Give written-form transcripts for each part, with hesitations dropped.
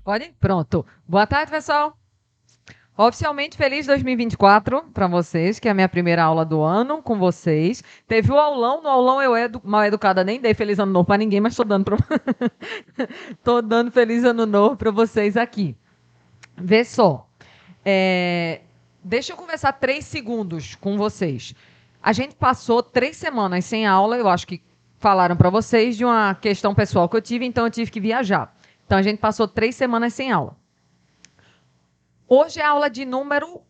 Pode? Pronto. Boa tarde, pessoal. Oficialmente feliz 2024 para vocês, que é a minha primeira aula do ano com vocês. Teve o aulão, no aulão eu mal educada, nem dei feliz ano novo para ninguém, mas tô dando feliz ano novo para vocês aqui. Vê só. É, Deixa eu conversar 3 segundos com vocês. A gente passou 3 semanas sem aula, eu acho que falaram para vocês de uma questão pessoal que eu tive, então eu tive que viajar. Então a gente passou 3 semanas sem aula. Hoje é a aula de número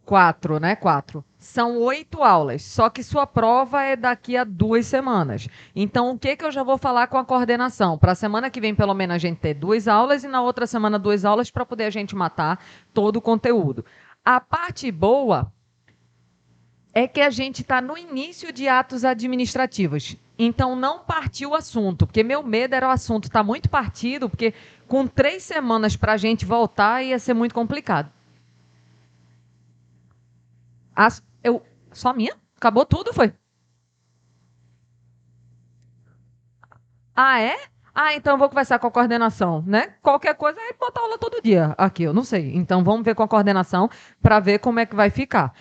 4, né? 4. São 8 aulas, só que sua prova é daqui a 2 semanas. Então, o que eu já vou falar com a coordenação? Para a semana que vem, pelo menos, a gente ter 2 aulas e na outra semana 2 aulas para poder a gente matar todo o conteúdo. A parte boa é que a gente está no início de atos administrativos. Então, não partiu o assunto, porque meu medo era o assunto estar muito partido, porque com 3 semanas para a gente voltar ia ser muito complicado. Só minha? Acabou tudo, foi? Ah, é? Ah, então eu vou conversar com a coordenação, né? Qualquer coisa é botar aula todo dia aqui, eu não sei. Então vamos ver com a coordenação para ver como é que vai ficar.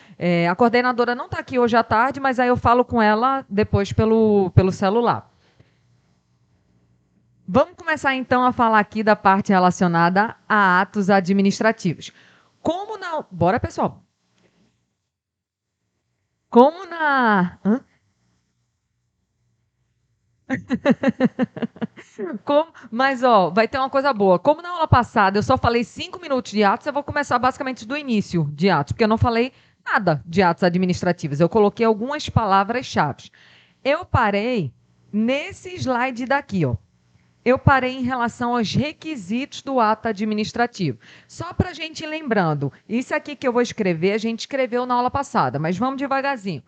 A coordenadora não está aqui hoje à tarde, mas aí eu falo com ela depois pelo celular. Vamos começar então a falar aqui da parte relacionada a atos administrativos. Como na. Bora, pessoal. Como na. Hã? Mas, ó, vai ter uma coisa boa. Como na aula passada eu só falei 5 minutos de atos, eu vou começar basicamente do início de atos, porque eu não falei nada de atos administrativos. Eu coloquei algumas palavras-chave. Eu parei nesse slide daqui, ó. Eu parei em relação aos requisitos do ato administrativo. Só para a gente ir lembrando, isso aqui que eu vou escrever, a gente escreveu na aula passada, mas vamos devagarzinho.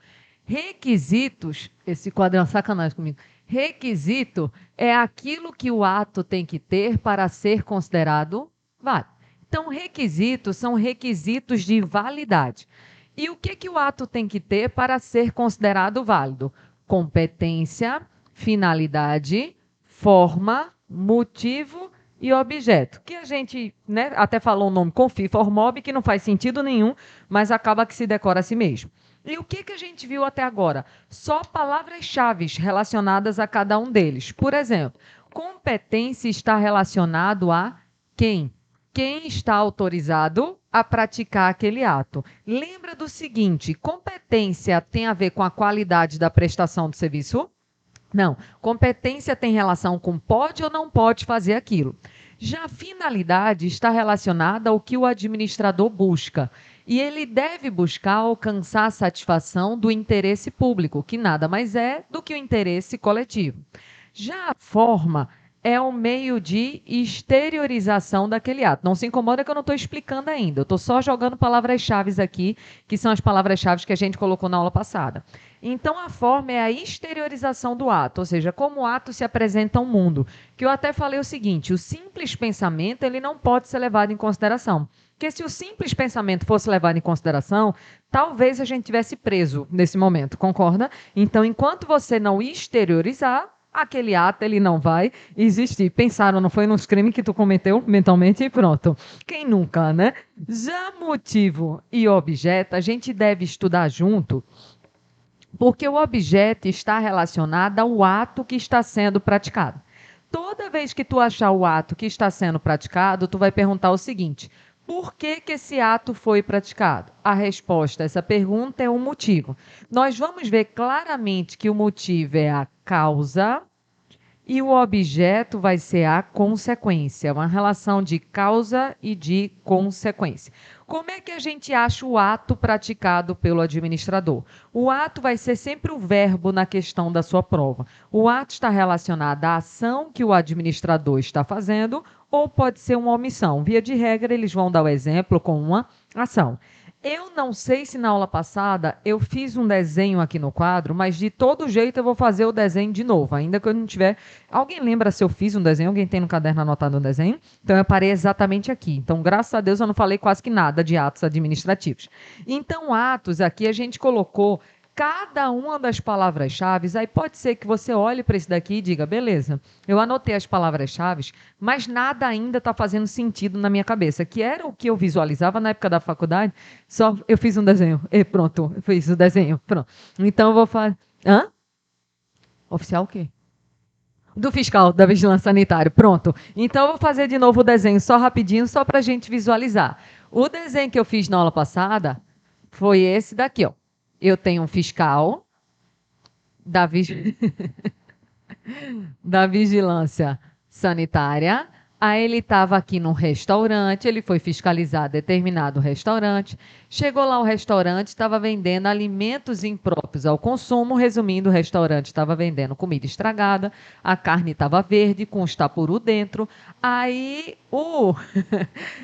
Requisitos, esse quadro é uma sacanagem comigo. Requisito é aquilo que o ato tem que ter para ser considerado válido. Então, requisitos são requisitos de validade. E o que o ato tem que ter para ser considerado válido? Competência, finalidade, forma, motivo e objeto. Que a gente, né, até falou o nome Confi Formob, que não faz sentido nenhum, mas acaba que se decora a si mesmo. E o que a gente viu até agora? Só palavras-chave relacionadas a cada um deles. Por exemplo, competência está relacionado a quem? Quem está autorizado a praticar aquele ato. Lembra do seguinte: competência tem a ver com a qualidade da prestação do serviço? Não. Competência tem relação com pode ou não pode fazer aquilo. Já a finalidade está relacionada ao que o administrador busca. E ele deve buscar alcançar a satisfação do interesse público, que nada mais é do que o interesse coletivo. Já a forma é o meio de exteriorização daquele ato. Não se incomoda que eu não estou explicando ainda. Eu estou só jogando palavras-chave aqui, que são as palavras-chave que a gente colocou na aula passada. Então, a forma é a exteriorização do ato, ou seja, como o ato se apresenta ao mundo. Que eu até falei o seguinte: o simples pensamento ele não pode ser levado em consideração. Porque se o simples pensamento fosse levado em consideração, talvez a gente tivesse preso nesse momento, concorda? Então, enquanto você não exteriorizar, aquele ato ele não vai existir. Pensaram, não foi nos crimes que tu cometeu mentalmente e pronto. Quem nunca, né? Já motivo e objeto, a gente deve estudar junto, porque o objeto está relacionado ao ato que está sendo praticado. Toda vez que tu achar o ato que está sendo praticado, tu vai perguntar o seguinte: por que esse ato foi praticado? A resposta a essa pergunta é o motivo. Nós vamos ver claramente que o motivo é a causa e o objeto vai ser a consequência, uma relação de causa e de consequência. Como é que a gente acha o ato praticado pelo administrador? O ato vai ser sempre o verbo na questão da sua prova. O ato está relacionado à ação que o administrador está fazendo ou pode ser uma omissão. Via de regra, eles vão dar o exemplo com uma ação. Eu não sei se na aula passada eu fiz um desenho aqui no quadro, mas de todo jeito eu vou fazer o desenho de novo, ainda que eu não tiver. Alguém lembra se eu fiz um desenho? Alguém tem no caderno anotado um desenho? Então eu parei exatamente aqui. Então, graças a Deus, eu não falei quase que nada de atos administrativos. Então, atos aqui a gente colocou cada uma das palavras-chave, aí pode ser que você olhe para esse daqui e diga, beleza, eu anotei as palavras-chave, mas nada ainda está fazendo sentido na minha cabeça, que era o que eu visualizava na época da faculdade, só eu fiz um desenho, e pronto, eu fiz o desenho, pronto. Então eu vou fazer... Hã? Oficial o quê? Do fiscal da Vigilância Sanitária, pronto. Então eu vou fazer de novo o desenho só rapidinho, só para a gente visualizar. O desenho que eu fiz na aula passada foi esse daqui, ó. Eu tenho um fiscal da, da Vigilância Sanitária. Aí ele estava aqui num restaurante, ele foi fiscalizar determinado restaurante. Chegou lá o restaurante, estava vendendo alimentos impróprios ao consumo. Resumindo, o restaurante estava vendendo comida estragada, a carne estava verde, com os tapuru dentro. Aí,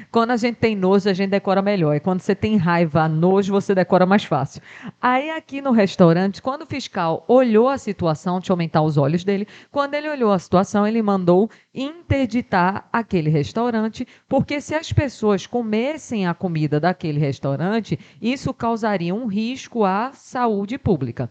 quando a gente tem nojo, a gente decora melhor. E quando você tem raiva, nojo, você decora mais fácil. Aí aqui no restaurante, quando o fiscal olhou a situação, deixa eu aumentar os olhos dele, quando ele olhou a situação, ele mandou interditar aquele restaurante, porque se as pessoas comessem a comida daquele restaurante, isso causaria um risco à saúde pública.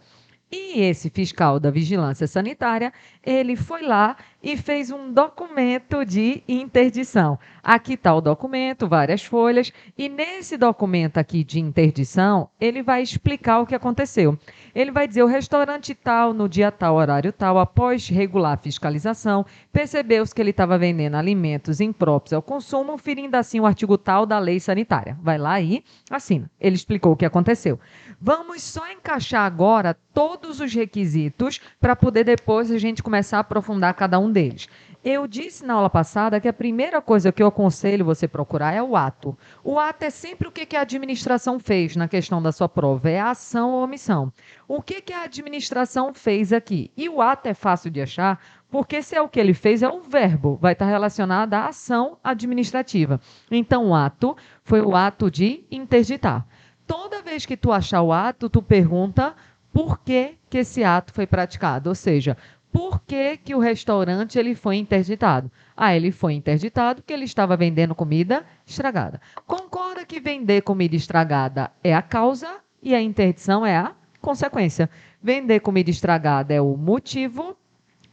E esse fiscal da Vigilância Sanitária, ele foi lá e fez um documento de interdição. Aqui está o documento, várias folhas, e nesse documento aqui de interdição, ele vai explicar o que aconteceu. Ele vai dizer, o restaurante tal, no dia tal, horário tal, após regular fiscalização, percebeu-se que ele estava vendendo alimentos impróprios ao consumo, ferindo assim o artigo tal da lei sanitária. Vai lá e assina. Ele explicou o que aconteceu. Vamos só encaixar agora todos os requisitos para poder depois a gente começar a aprofundar cada um deles. Eu disse na aula passada que a primeira coisa que eu aconselho você procurar é o ato. O ato é sempre o que a administração fez na questão da sua prova, é a ação ou omissão. O que a administração fez aqui? E o ato é fácil de achar, porque se é o que ele fez, é um verbo, vai estar relacionado à ação administrativa. Então, o ato foi o ato de interditar. Toda vez que tu achar o ato, tu pergunta por que esse ato foi praticado, ou seja, por que o restaurante ele foi interditado? Ah, ele foi interditado porque ele estava vendendo comida estragada. Concorda que vender comida estragada é a causa e a interdição é a consequência. Vender comida estragada é o motivo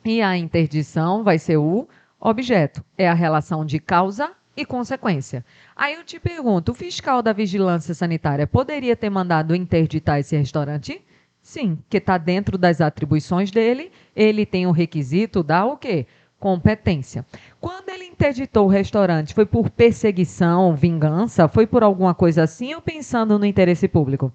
e a interdição vai ser o objeto. É a relação de causa e consequência. Aí eu te pergunto, o fiscal da Vigilância Sanitária poderia ter mandado interditar esse restaurante? Sim, que está dentro das atribuições dele, ele tem o requisito da o quê? Competência. Quando ele interditou o restaurante, foi por perseguição, vingança, foi por alguma coisa assim ou pensando no interesse público?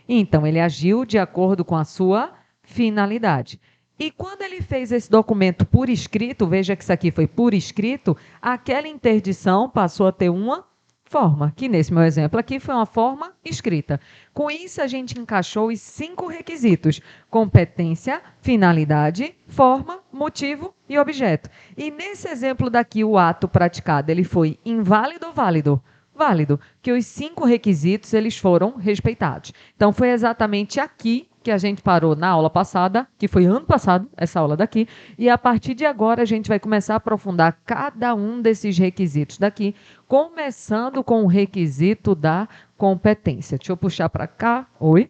Então, ele agiu de acordo com a sua finalidade. E quando ele fez esse documento por escrito, veja que isso aqui foi por escrito, aquela interdição passou a ter uma forma, que nesse meu exemplo aqui foi uma forma escrita. Com isso, a gente encaixou os 5 requisitos: competência, finalidade, forma, motivo e objeto. E nesse exemplo daqui, o ato praticado, ele foi inválido ou válido? Válido, que os 5 requisitos eles foram respeitados. Então, foi exatamente aqui que a gente parou na aula passada, que foi ano passado, essa aula daqui, e a partir de agora a gente vai começar a aprofundar cada um desses requisitos daqui, começando com o requisito da competência. Deixa eu puxar para cá. Oi?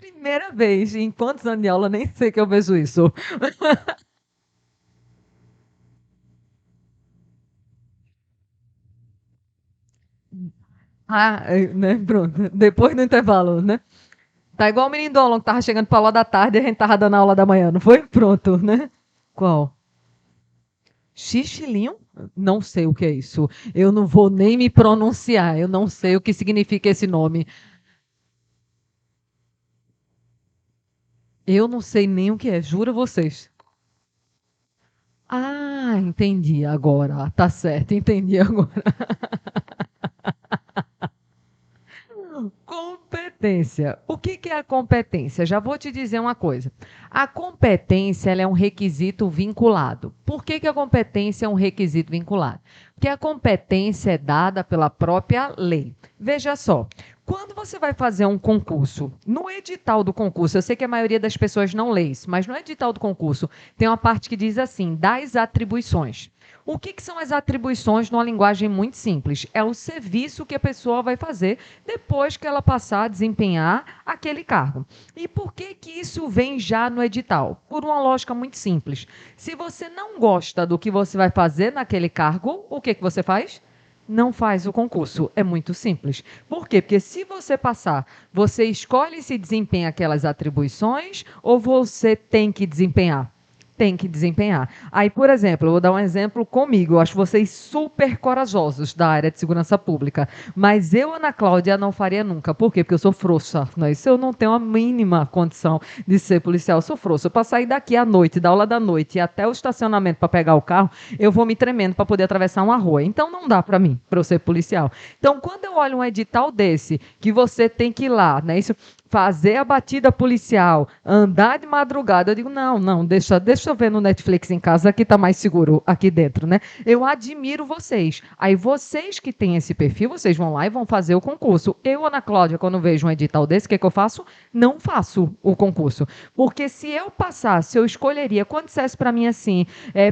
Primeira vez, em quantos anos de aula, nem sei que eu vejo isso. Né, pronto. Depois do intervalo, né? Tá igual o menino do aulão que tava chegando pra aula da tarde e a gente tava dando a aula da manhã, não foi? Pronto, né? Qual? Xixilinho? Não sei o que é isso. Eu não vou nem me pronunciar. Eu não sei o que significa esse nome. Eu não sei nem o que é, juro a vocês. Ah, entendi agora. Tá certo, entendi agora. Competência. O que é a competência? Já vou te dizer uma coisa. A competência ela é um requisito vinculado. Por que a competência é um requisito vinculado? Porque a competência é dada pela própria lei. Veja só, Quando você vai fazer um concurso, no edital do concurso, eu sei que a maioria das pessoas não lê isso, mas no edital do concurso tem uma parte que diz assim, das atribuições. O que são as atribuições numa linguagem muito simples? É o serviço que a pessoa vai fazer depois que ela passar a desempenhar aquele cargo. E por que isso vem já no edital? Por uma lógica muito simples. Se você não gosta do que você vai fazer naquele cargo, o que você faz? Não faz o concurso. É muito simples. Por quê? Porque se você passar, você escolhe se desempenha aquelas atribuições ou você tem que desempenhar? Tem que desempenhar. Aí, por exemplo, eu vou dar um exemplo comigo. Eu acho vocês super corajosos da área de segurança pública. Mas eu, Ana Cláudia, não faria nunca. Por quê? Porque eu sou frouxa. Não é isso? Eu não tenho a mínima condição de ser policial. Eu sou frouxa. Para sair daqui à noite, da aula da noite e até o estacionamento para pegar o carro, eu vou me tremendo para poder atravessar uma rua. Então, não dá para mim, para eu ser policial. Então, quando eu olho um edital desse, que você tem que ir lá, né? Isso, fazer a batida policial, andar de madrugada, eu digo, não, deixa eu ver no Netflix em casa que tá mais seguro aqui dentro, né? Eu admiro vocês. Aí vocês que têm esse perfil, vocês vão lá e vão fazer o concurso. Eu, Ana Cláudia, quando vejo um edital desse, o que eu faço? Não faço o concurso. Porque se eu passasse, eu escolheria, quando dissesse para mim assim,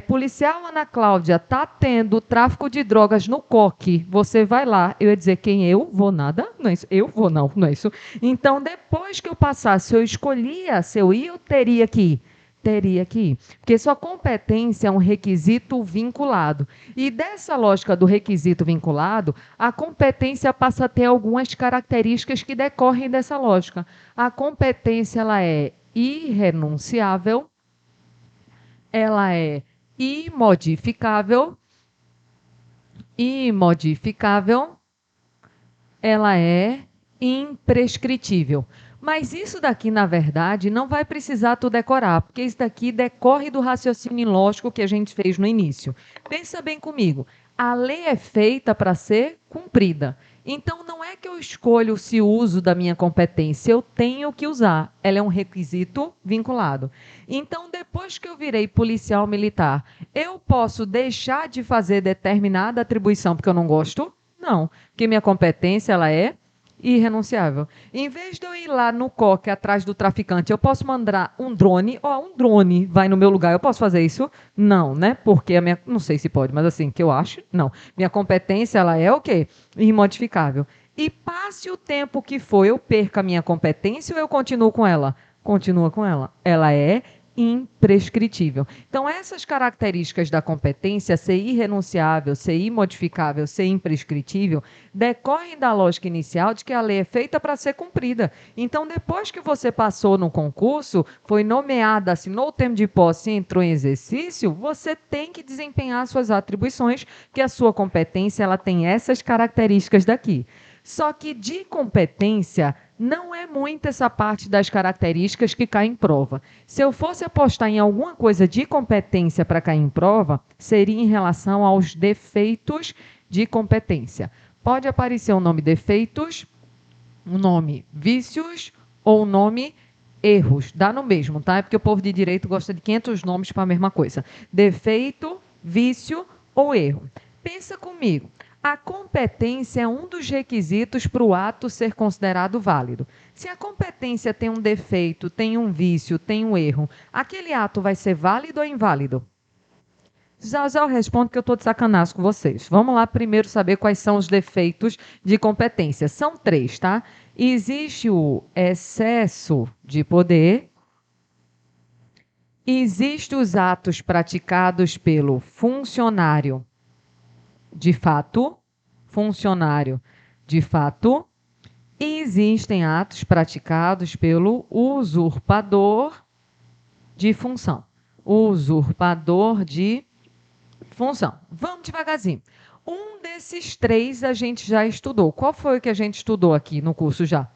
policial Ana Cláudia, tá tendo tráfico de drogas no coque, você vai lá, eu ia dizer, quem eu? Vou nada? Não é isso. Eu vou não é isso. Então, depois que eu passasse, eu escolhia se eu ia, eu teria que ir. Teria que ir. Porque sua competência é um requisito vinculado. E dessa lógica do requisito vinculado, a competência passa a ter algumas características que decorrem dessa lógica. A competência ela é irrenunciável, ela é imodificável, ela é imprescritível. Mas isso daqui, na verdade, não vai precisar tu decorar, porque isso daqui decorre do raciocínio lógico que a gente fez no início. Pensa bem comigo. A lei é feita para ser cumprida. Então, não é que eu escolho se uso da minha competência, eu tenho que usar. Ela é um requisito vinculado. Então, depois que eu virei policial militar, eu posso deixar de fazer determinada atribuição porque eu não gosto? Não, porque minha competência ela é irrenunciável. Em vez de eu ir lá no coque atrás do traficante, eu posso mandar um drone, um drone vai no meu lugar, eu posso fazer isso? Não, né? Porque a minha, não sei se pode, mas assim, que eu acho, não. Minha competência, ela é o quê? Imodificável. E passe o tempo que for, eu perca a minha competência ou eu continuo com ela? Continua com ela. Ela é imprescritível. Então, essas características da competência, ser irrenunciável, ser imodificável, ser imprescritível, decorrem da lógica inicial de que a lei é feita para ser cumprida. Então, depois que você passou no concurso, foi nomeada, assinou o termo de posse e entrou em exercício, você tem que desempenhar suas atribuições, que a sua competência ela tem essas características daqui. Só que de competência não é muito essa parte das características que cai em prova. Se eu fosse apostar em alguma coisa de competência para cair em prova, seria em relação aos defeitos de competência. Pode aparecer o nome defeitos, o nome vícios ou o nome erros. Dá no mesmo, tá? É porque o povo de direito gosta de 500 nomes para a mesma coisa. Defeito, vício ou erro. Pensa comigo. A competência é um dos requisitos para o ato ser considerado válido. Se a competência tem um defeito, tem um vício, tem um erro, aquele ato vai ser válido ou inválido? Já eu respondo que eu estou de sacanagem com vocês. Vamos lá primeiro saber quais são os defeitos de competência. São 3, tá? Existe o excesso de poder, existe os atos praticados pelo funcionário de fato, e existem atos praticados pelo usurpador de função. Vamos devagarzinho. Um desses 3 a gente já estudou. Qual foi o que a gente estudou aqui no curso já?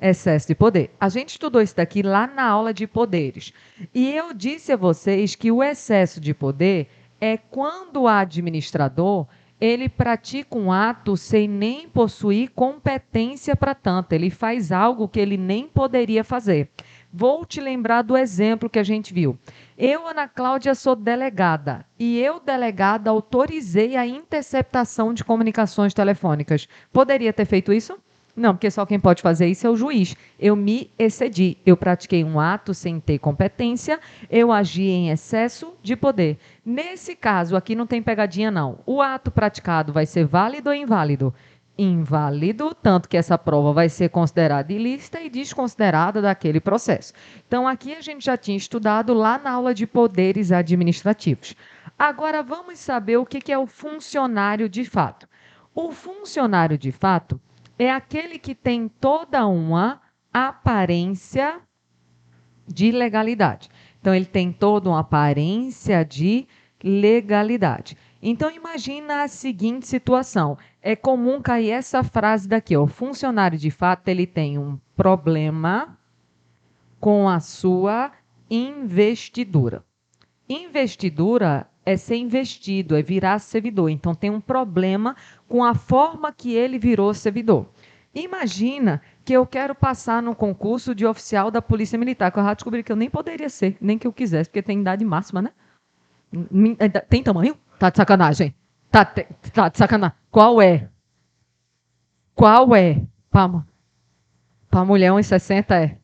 Excesso de poder. A gente estudou isso daqui lá na aula de poderes. E eu disse a vocês que o excesso de poder é quando o administrador ele pratica um ato sem nem possuir competência para tanto. Ele faz algo que ele nem poderia fazer. Vou te lembrar do exemplo que a gente viu. Eu, Ana Cláudia, sou delegada. E eu, delegada, autorizei a interceptação de comunicações telefônicas. Poderia ter feito isso? Não, porque só quem pode fazer isso é o juiz. Eu me excedi. Eu pratiquei um ato sem ter competência, eu agi em excesso de poder. Nesse caso, aqui não tem pegadinha, não. O ato praticado vai ser válido ou inválido? Inválido, tanto que essa prova vai ser considerada ilícita e desconsiderada daquele processo. Então, aqui a gente já tinha estudado lá na aula de poderes administrativos. Agora, vamos saber o que é o funcionário de fato. O funcionário de fato é aquele que tem toda uma aparência de legalidade. Então, ele tem toda uma aparência de legalidade. Então, imagina a seguinte situação. É comum cair essa frase daqui, ó. O funcionário, de fato, ele tem um problema com a sua investidura. Investidura é ser investido, é virar servidor. Então, tem um problema com a forma que ele virou servidor. Imagina que eu quero passar no concurso de oficial da Polícia Militar, que eu já descobri que eu nem poderia ser, nem que eu quisesse, porque tem idade máxima, né? Tem tamanho? Tá de sacanagem. Tá de sacanagem. Qual é? Qual é? Pra mulher 1,60 é.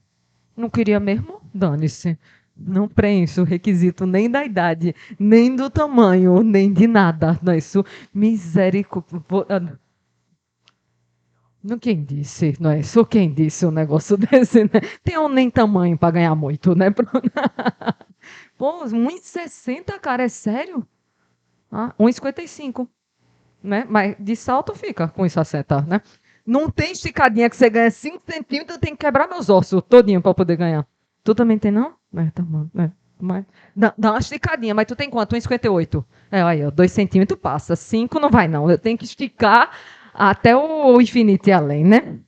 Não queria mesmo? Dane-se. Não preencho o requisito nem da idade, nem do tamanho, nem de nada. Não, isso, misericórdia. Não, quem disse, não é isso? Quem disse um negócio desse, né? Tem um nem tamanho para ganhar muito, né? Pô, 1,60, cara, é sério? Ah, 1,55, né? Mas de salto fica com 1,60, né? Não tem esticadinha que você ganha 5 centímetros, eu tenho que quebrar meus ossos todinho para poder ganhar. Tu também tem, não? É, tá bom. É. Mas, dá uma esticadinha, mas tu tem quanto? 1,58. É, aí, ó, 2 centímetros passa. 5 não vai, não. Eu tenho que esticar até o infinito e além, né?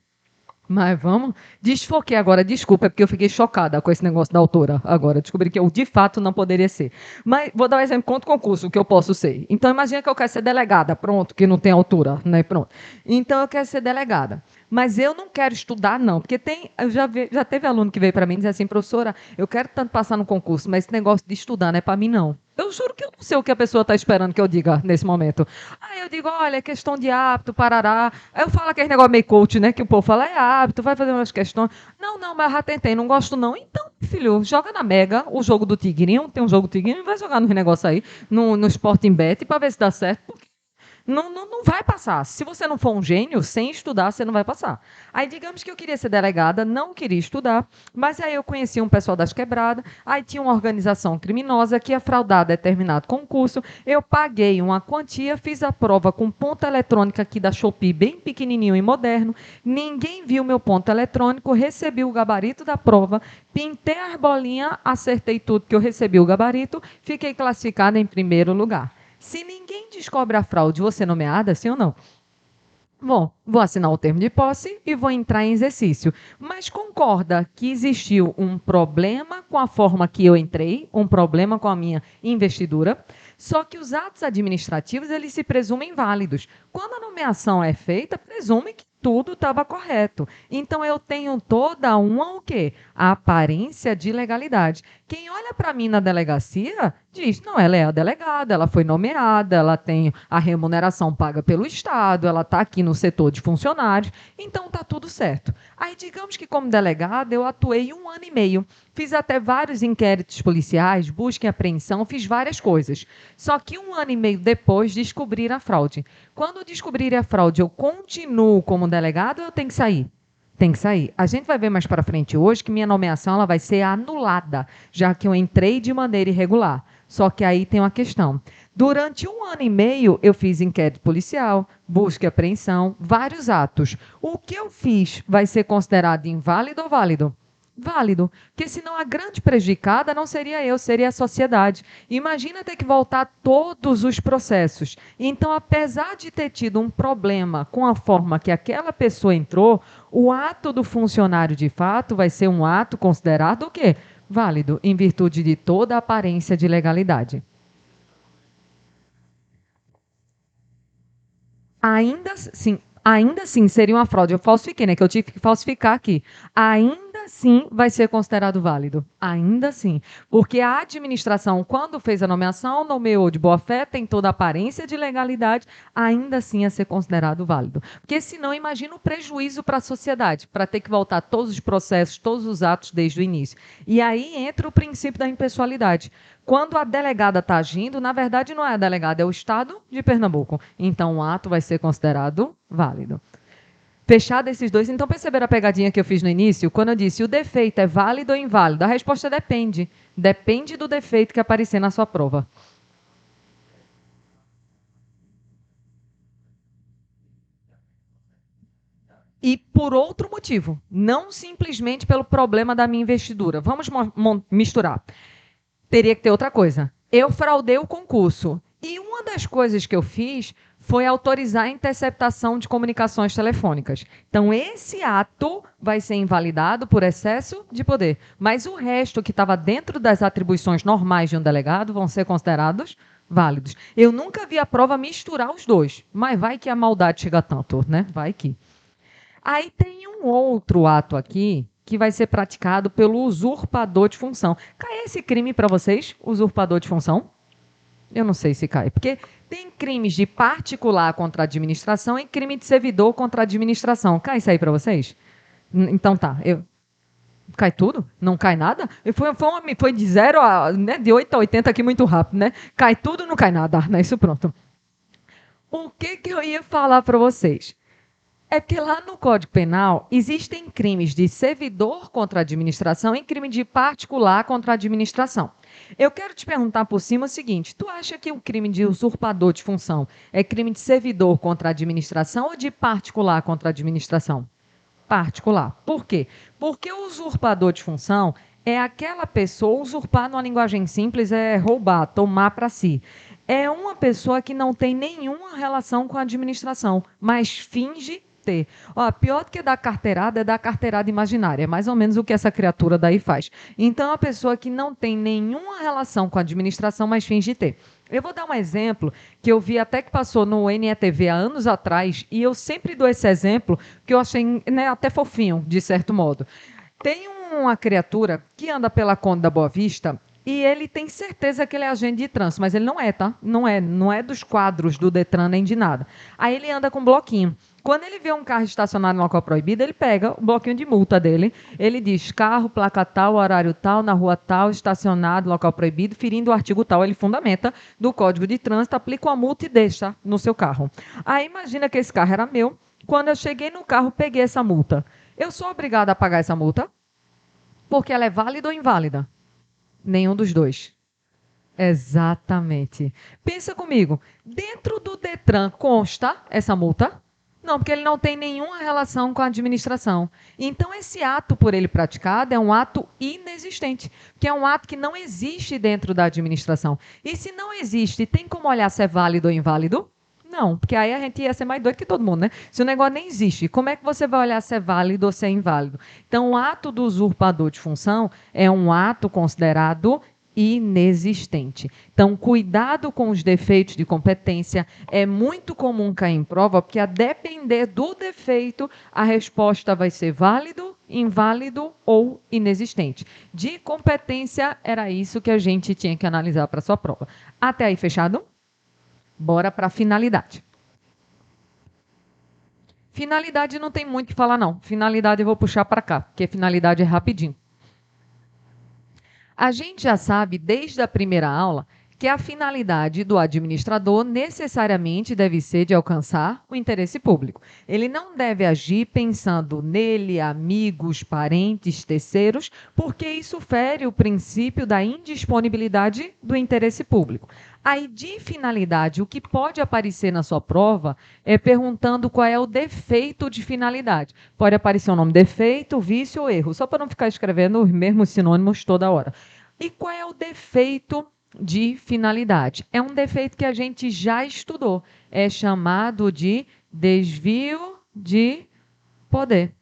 Mas vamos. Desfoquei agora, desculpa, é porque eu fiquei chocada com esse negócio da autora agora. Descobri que eu de fato não poderia ser. Mas vou dar um exemplo contra o concurso que eu posso ser. Então imagina que eu quero ser delegada, pronto, que não tem altura, né? Pronto. Então eu quero ser delegada. Mas eu não quero estudar, não, porque eu já teve aluno que veio para mim e disse assim, professora, eu quero tanto passar no concurso, mas esse negócio de estudar não é para mim, não. Eu juro que eu não sei o que a pessoa está esperando que eu diga nesse momento. Aí eu digo, olha, é questão de hábito, parará. Aí eu falo aquele negócio meio coach, né? Que o povo fala, é hábito, vai fazer umas questões. Não, não, mas eu já tentei, não gosto não. Então, filho, joga na Mega o jogo do Tigrinho, tem um jogo do Tigrinho, vai jogar no negócio aí, no Sporting Bet, para ver se dá certo, porque não vai passar. Se você não for um gênio, sem estudar, você não vai passar. Aí, digamos que eu queria ser delegada, não queria estudar, mas aí eu conheci um pessoal das quebradas, aí tinha uma organização criminosa que ia fraudar determinado concurso, eu paguei uma quantia, fiz a prova com ponta eletrônica aqui da Shopee, bem pequenininho e moderno, ninguém viu meu ponto eletrônico, recebi o gabarito da prova, pintei as bolinhas, acertei tudo que eu recebi o gabarito, fiquei classificada em primeiro lugar. Se ninguém descobre a fraude, você nomeada, sim ou não? Bom, vou assinar o termo de posse e vou entrar em exercício. Mas concorda que existiu um problema com a forma que eu entrei, um problema com a minha investidura, só que os atos administrativos, eles se presumem válidos. Quando a nomeação é feita, presume que tudo estava correto. Então eu tenho toda uma o quê? A aparência de legalidade. Quem olha para mim na delegacia diz, não, ela é a delegada, ela foi nomeada, ela tem a remuneração paga pelo Estado, ela está aqui no setor de funcionários, então está tudo certo. Aí digamos que como delegada eu atuei 1 ano e meio, fiz até vários inquéritos policiais, busca e apreensão, fiz várias coisas. Só que 1 ano e meio depois descobriram a fraude. Quando descobrirem a fraude, eu continuo como delegado ou eu tenho que sair? Tem que sair. A gente vai ver mais para frente hoje que minha nomeação ela vai ser anulada, já que eu entrei de maneira irregular. Só que aí tem uma questão. Durante 1 ano e meio, eu fiz inquérito policial, busca e apreensão, vários atos. O que eu fiz vai ser considerado inválido ou válido? Válido, porque senão a grande prejudicada não seria eu, seria a sociedade. Imagina ter que voltar todos os processos. Então, apesar de ter tido um problema com a forma que aquela pessoa entrou, o ato do funcionário de fato vai ser um ato considerado o quê? Válido, em virtude de toda a aparência de legalidade. Ainda assim seria uma fraude. Eu falsifiquei, né? Que eu tive que falsificar aqui. Ainda ainda assim vai ser considerado válido. Ainda assim. Porque a administração, quando fez a nomeação, nomeou de boa-fé, tem toda a aparência de legalidade, ainda assim ia ser considerado válido. Porque senão, imagina o prejuízo para a sociedade, para ter que voltar todos os processos, todos os atos desde o início. E aí entra o princípio da impessoalidade. Quando a delegada está agindo, na verdade não é a delegada, é o Estado de Pernambuco. Então o ato vai ser considerado válido. Fechado esses dois, então perceberam a pegadinha que eu fiz no início? Quando eu disse o defeito é válido ou inválido? A resposta depende. Depende do defeito que aparecer na sua prova. E por outro motivo, não simplesmente pelo problema da minha investidura. Vamos misturar. Teria que ter outra coisa. Eu fraudei o concurso. E uma das coisas que eu fiz foi autorizar a interceptação de comunicações telefônicas. Então, esse ato vai ser invalidado por excesso de poder. Mas o resto que estava dentro das atribuições normais de um delegado vão ser considerados válidos. Eu nunca vi a prova misturar os dois. Mas vai que a maldade chega tanto, né? Vai que. Aí tem um outro ato aqui que vai ser praticado pelo usurpador de função. Cai esse crime para vocês, usurpador de função? Eu não sei se cai, porque tem crimes de particular contra a administração e crime de servidor contra a administração. Cai isso aí para vocês? Então tá, cai tudo? Não cai nada? Foi de 0 a, né, de 8 a 80 aqui muito rápido, né? Cai tudo, não cai nada, né? Isso pronto. O que eu ia falar para vocês? É porque lá no Código Penal existem crimes de servidor contra a administração e crime de particular contra a administração. Eu quero te perguntar por cima o seguinte: tu acha que o crime de usurpador de função é crime de servidor contra a administração ou de particular contra a administração? Particular. Por quê? Porque o usurpador de função é aquela pessoa, usurpar numa linguagem simples é roubar, tomar para si. É uma pessoa que não tem nenhuma relação com a administração, mas finge ter. Ó, pior do que dar carteirada é dar carteirada imaginária. É mais ou menos o que essa criatura daí faz. Então, é uma pessoa que não tem nenhuma relação com a administração, mas finge ter. Eu vou dar um exemplo que eu vi até que passou no NETV há anos atrás, e eu sempre dou esse exemplo, que eu achei, né, até fofinho, de certo modo. Tem uma criatura que anda pela Conde da Boa Vista e ele tem certeza que ele é agente de trânsito, mas ele não é, tá? Não é dos quadros do Detran nem de nada. Aí ele anda com um bloquinho. Quando ele vê um carro estacionado no local proibido, ele pega o bloquinho de multa dele. Ele diz: carro, placa tal, horário tal, na rua tal, estacionado, local proibido, ferindo o artigo tal. Ele fundamenta do Código de Trânsito, aplica uma multa e deixa no seu carro. Aí imagina que esse carro era meu. Quando eu cheguei no carro, peguei essa multa. Eu sou obrigada a pagar essa multa? Porque ela é válida ou inválida? Nenhum dos dois. Exatamente. Pensa comigo. Dentro do Detran consta essa multa? Não, porque ele não tem nenhuma relação com a administração. Então, esse ato por ele praticado é um ato inexistente, que é um ato que não existe dentro da administração. E se não existe, tem como olhar se é válido ou inválido? Não, porque aí a gente ia ser mais doido que todo mundo, né? Se o negócio nem existe, como é que você vai olhar se é válido ou se é inválido? Então, o ato do usurpador de função é um ato considerado inexistente. Então, cuidado com os defeitos de competência. É muito comum cair em prova, porque a depender do defeito, a resposta vai ser válido, inválido ou inexistente. De competência, era isso que a gente tinha que analisar para a sua prova. Até aí, fechado? Bora para a finalidade. Finalidade não tem muito o que falar, não. Finalidade eu vou puxar para cá, porque finalidade é rapidinho. A gente já sabe, desde a primeira aula, que a finalidade do administrador necessariamente deve ser de alcançar o interesse público. Ele não deve agir pensando nele, amigos, parentes, terceiros, porque isso fere o princípio da indisponibilidade do interesse público. Aí, de finalidade, o que pode aparecer na sua prova é perguntando qual é o defeito de finalidade. Pode aparecer o nome defeito, vício ou erro, só para não ficar escrevendo os mesmos sinônimos toda hora. E qual é o defeito de finalidade? É um defeito que a gente já estudou. É chamado de desvio de poder.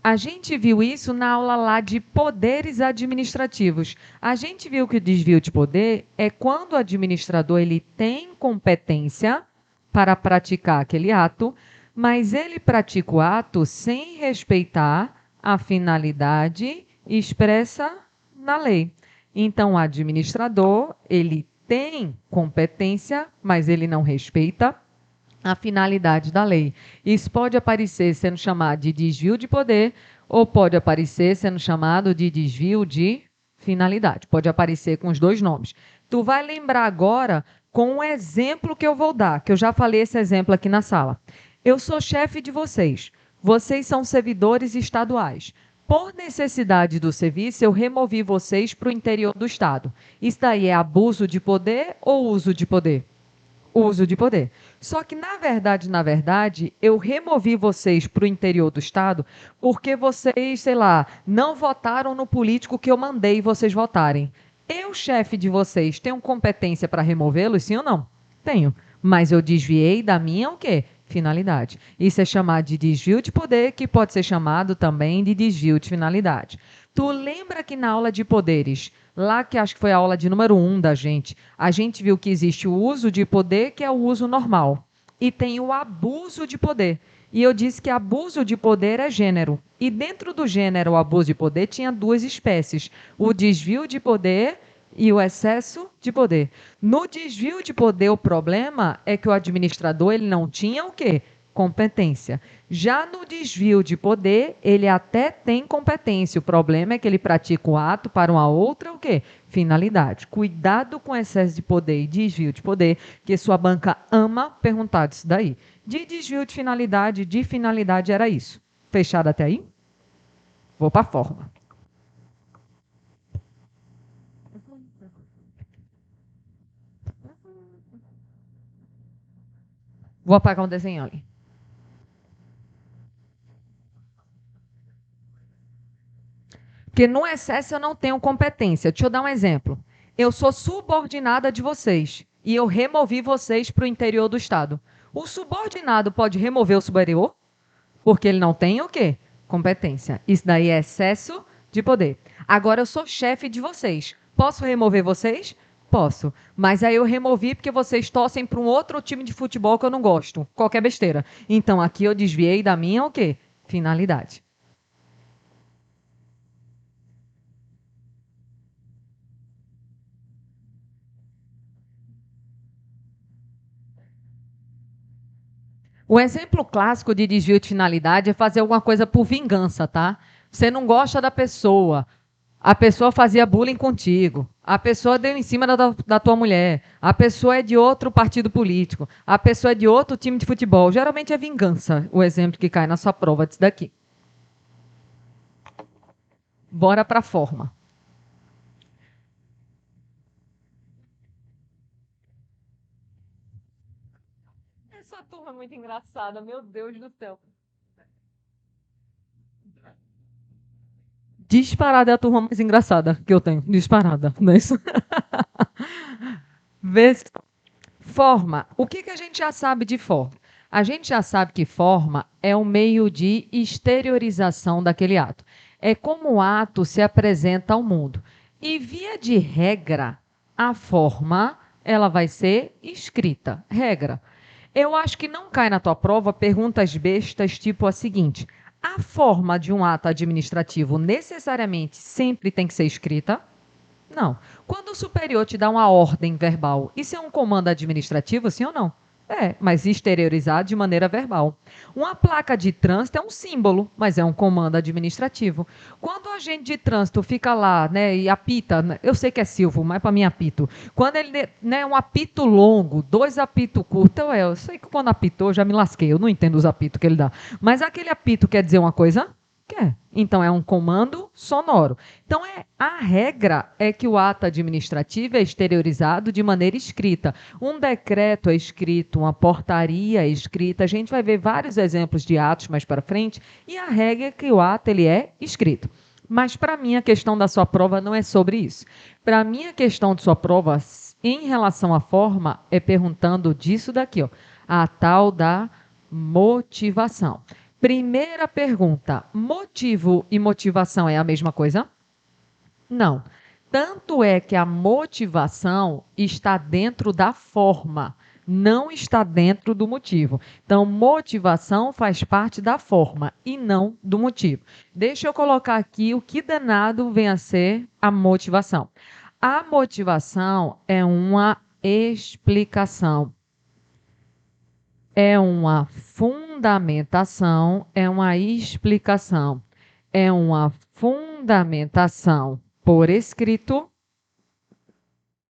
A gente viu isso na aula lá de poderes administrativos. A gente viu que o desvio de poder é quando o administrador ele tem competência para praticar aquele ato, mas ele pratica o ato sem respeitar A finalidade expressa na lei. Então, o administrador, ele tem competência, mas ele não respeita a finalidade da lei. Isso pode aparecer sendo chamado de desvio de poder ou pode aparecer sendo chamado de desvio de finalidade. Pode aparecer com os dois nomes. Tu vai lembrar agora com um exemplo que eu vou dar, que eu já falei esse exemplo aqui na sala. Eu sou chefe de vocês. Vocês são servidores estaduais. Por necessidade do serviço, eu removi vocês para o interior do estado. Isso daí é abuso de poder ou uso de poder? Uso de poder. Só que, na verdade, eu removi vocês para o interior do estado porque vocês, sei lá, não votaram no político que eu mandei vocês votarem. Eu, chefe de vocês, tenho competência para removê-los, sim ou não? Tenho. Mas eu desviei da minha o quê? Finalidade. Isso é chamado de desvio de poder, que pode ser chamado também de desvio de finalidade. Tu lembra que na aula de poderes, lá que acho que foi a aula de número 1 da gente, a gente viu que existe o uso de poder, que é o uso normal, e tem o abuso de poder. E eu disse que abuso de poder é gênero. E dentro do gênero abuso de poder tinha duas espécies, o desvio de poder e o excesso de poder. No desvio de poder, o problema é que o administrador ele não tinha o quê? Competência. Já no desvio de poder, ele até tem competência. O problema é que ele pratica o ato para uma outra o quê? Finalidade. Cuidado com excesso de poder e desvio de poder, que sua banca ama perguntar disso daí. De desvio de finalidade era isso. Fechado até aí? Vou para a forma. Vou apagar um desenho ali. Porque no excesso eu não tenho competência. Deixa eu dar um exemplo. Eu sou subordinada de vocês e eu removi vocês para o interior do estado. O subordinado pode remover o superior? Porque ele não tem o quê? Competência. Isso daí é excesso de poder. Agora eu sou chefe de vocês. Posso remover vocês? Posso. Mas aí eu removi porque vocês torcem para um outro time de futebol que eu não gosto. Qualquer besteira. Então aqui eu desviei da minha o quê? Finalidade. O exemplo clássico de desvio de finalidade é fazer alguma coisa por vingança, tá? Você não gosta da pessoa, a pessoa fazia bullying contigo, a pessoa deu em cima da tua mulher, a pessoa é de outro partido político, a pessoa é de outro time de futebol. Geralmente é vingança o exemplo que cai na sua prova disso daqui. Bora para a forma. Essa turma é muito engraçada, meu Deus do céu. Disparada é a turma mais engraçada que eu tenho. Disparada, não é isso? Vê se forma. O que a gente já sabe de forma? A gente já sabe que forma é um meio de exteriorização daquele ato. É como o ato se apresenta ao mundo. E, via de regra, a forma ela vai ser escrita. Regra. Eu acho que não cai na tua prova perguntas bestas tipo a seguinte: a forma de um ato administrativo necessariamente sempre tem que ser escrita? Não. Quando o superior te dá uma ordem verbal, isso é um comando administrativo, sim ou não? É, mas exteriorizado de maneira verbal. Uma placa de trânsito é um símbolo, mas é um comando administrativo. Quando o agente de trânsito fica lá, né, e apita, né, eu sei que é Silvio, mas para mim é apito. Quando ele, né, um apito longo, dois apitos curtos, eu sei que quando apitou eu já me lasquei, eu não entendo os apitos que ele dá. Mas aquele apito quer dizer uma coisa? Quer. Então é um comando sonoro. Então a regra é que o ato administrativo é exteriorizado de maneira escrita. Um decreto é escrito, uma portaria é escrita. A gente vai ver vários exemplos de atos mais para frente e a regra é que o ato ele é escrito. Mas para mim a questão da sua prova não é sobre isso. Para mim a questão de sua prova em relação à forma é perguntando disso daqui, ó, a tal da motivação. Primeira pergunta: motivo e motivação é a mesma coisa? Não. Tanto é que a motivação está dentro da forma. não está dentro do motivo. Então, motivação faz parte da forma e não do motivo. Deixa eu colocar aqui o que danado vem a ser a motivação. A motivação é uma explicação, é uma fundamentação, é uma explicação, é uma fundamentação por escrito